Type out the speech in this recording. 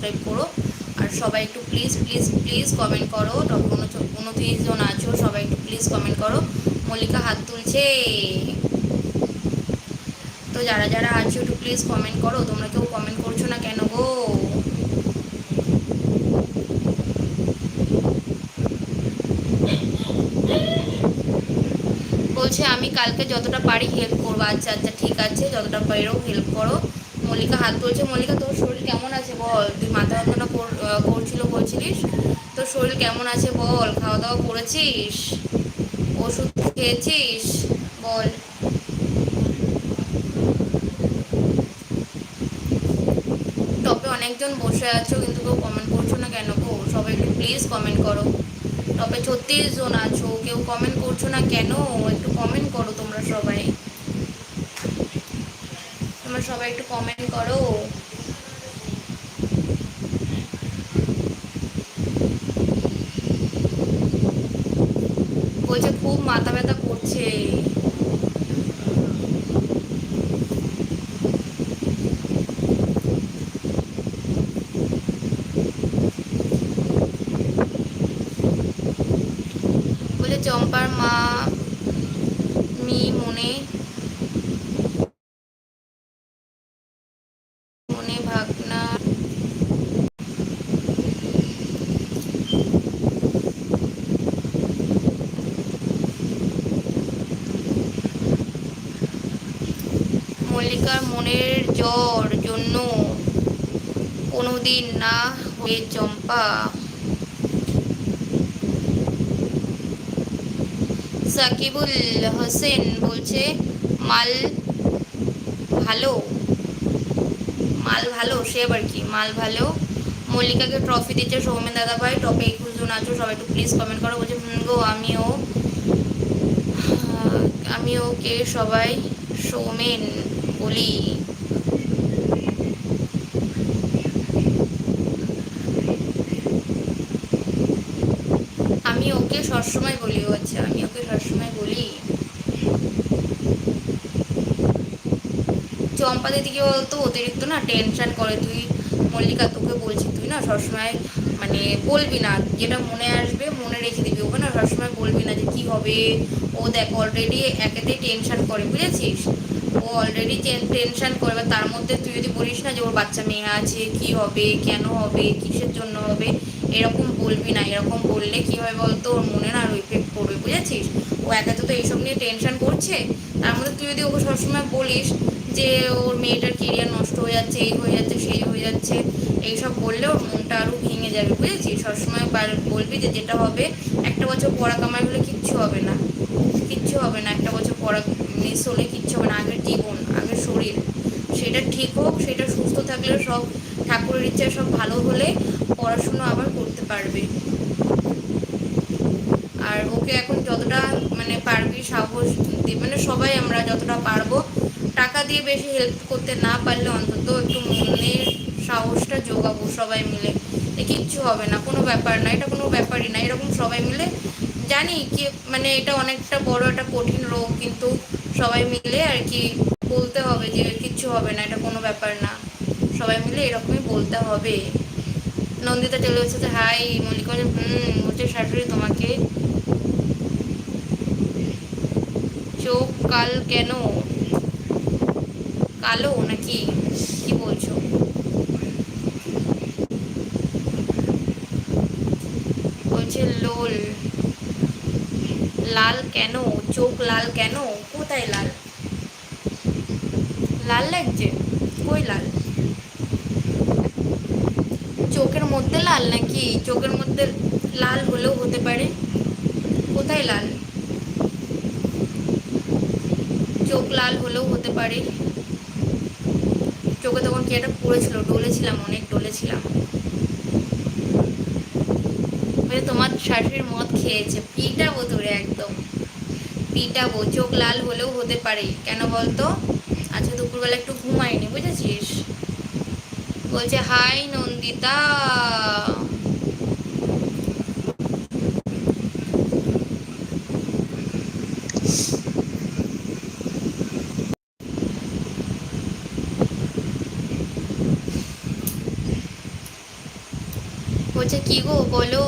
Subscribe করো। আর সবাই একটু প্লিজ প্লিজ প্লিজ কমেন্ট করো। 29 জন আছো, সবাই একটু প্লিজ কমেন্ট করো। মল্লিকা হাত তুলছে, তো যারা যারা আছো একটু প্লিজ কমেন্ট করো। তোমরা কেউ কমেন্ট করছো না কেন গো? বলছে আমি কালকে যতটা পারি হেল্প করবো। আচ্ছা আচ্ছা ঠিক আছে, যতটা পারো হেল্প করো। মল্লিকা হাত তুলছে। মল্লিকা তোর শরীর কেমন আছে বল? তুই মাথা যন্ত্রণা করছিল বলছিলিস, তোর শরীর কেমন আছে বল? খাওয়া দাওয়া করেছিস? ওষুধ খেয়েছিস? বল। টপে অনেকজন বসে আছো কিন্তু কেউ কমেন্ট করছো না কেন গো? সবাই একটু প্লিজ কমেন্ট করো। টপে 36 জন আছো, কেউ কমেন্ট করছো না কেন? একটু কমেন্ট করো তোমরা সবাই। তোমরা সবাই একটু কমেন্ট করো। বলছে খুব মাথা ব্যথা করছে। বলে চম্পার মা মি মনে মনে ভাবনা। মল্লিকার মনের জ্বর জন্য কোনোদিন না হয়ে চম্পা। সাকিবুল হোসেন বলছে মাল ভালো। মাল ভালো, সে আবার কি মাল ভালো? মল্লিকাকে ট্রফি দিচ্ছে সৌমেন দাদা ভাই। টপে 21 জন আছো, সবাই একটু প্লিজ কমেন্ট করো। বলছে গো আমিও, আমিও কে সবাই সৌমেন বলি। আমি ওকে সবসময় বলি। ও আচ্ছা, আমি ওকে সবসময় বলি। চম্পা দিদি কি বলতো, অতিরিক্ত না টেনশন করে। তুই মল্লিকা, তোকে বলছি তুই না সবসময় মানে বলবি না, যেটা মনে আসবে মনে রেখে দিবি। ওকে না সবসময় বলবি না যে কি হবে। ও দেখ অলরেডি একেতেই টেনশন করে, বুঝেছিস? ও অলরেডি টেনশন করে। এবার তার মধ্যে তুই যদি বলিস না যে ওর বাচ্চা মেয়ে আছে, কি হবে, কেন হবে, কিসের জন্য হবে, এরকম বলবি না। এরকম বললে কি হয় বলতো, ওর মনে না আরো ইফেক্ট পড়বে, বুঝেছিস? ও একে তো এইসব নিয়ে টেনশন করছে, তার মধ্যে তুই যদি ওকে সবসময় বলিস যে ওর মেয়েটার কেরিয়ার নষ্ট হয়ে যাচ্ছে, এই হয়ে যাচ্ছে, সেই হয়ে যাচ্ছে, এইসব বললে ওর মনটা আরো ভেঙে যাবে, বুঝেছিস? সবসময় বলবি যে যেটা হবে, একটা বছর পড়া কামাই হলে কিচ্ছু হবে না, কিচ্ছু হবে না। একটা বছর পড়া মিস হলে কিচ্ছু হবে না। আগের জীবন, আগের শরীর, সেটা ঠিক হোক, সেটা সুস্থ থাকলে সব ঠাকুরের ইচ্ছায় সব ভালো হলে পড়াশুনো আবার করতে পারবে। আর ওকে এখন যতটা মানে পারবি সাহস দিয়ে, মানে সবাই আমরা যতটা পারবো টাকা দিয়ে বেশি হেল্প করতে না পারলে অন্তত একটু মনের সাহসটা যোগাবো সবাই মিলে। কিচ্ছু হবে না, কোনো ব্যাপার না, এটা কোনো ব্যাপারই না। এরকম সবাই মিলে, জানি কি মানে এটা অনেকটা বড় একটা কঠিন রোগ, কিন্তু সবাই মিলে আর কি বলতে হবে যে কিচ্ছু হবে না, এটা কোনো ব্যাপার না। সবাই মিলে এরকমই বলতে হবে। নন্দিতা চলে এসেছে, হাই মল্লিকা। হচ্ছে শাশুড়ি তোমাকে চোখ কাল কেন? কালো নাকি, কি বলছো? বলছে লোল লাল কেন? চোখ লাল কেন? কোথায় লাল? লাল লাগছে? কই লাল? চোখের মধ্যে লাল নাকি? চোখের মধ্যে লাল হলেও হতে পারে। কোথায় লাল? চোখ লাল হলেও হতে পারে। চোখে তখন কি একটা পড়েছিল, ডলেছিলাম, অনেক ডলেছিলাম। মানে তোমার শাশুড়ির মদ খেয়েছে, পিটাবো তোরে একদম পিটাবো। চোখ লাল হলেও হতে পারে কেন বলতো? আজকে দুপুরবেলা একটু ঘুমাইনি, বুঝেছিস? বলছে হাই নন্দিতা। বলছে কি গো বলো,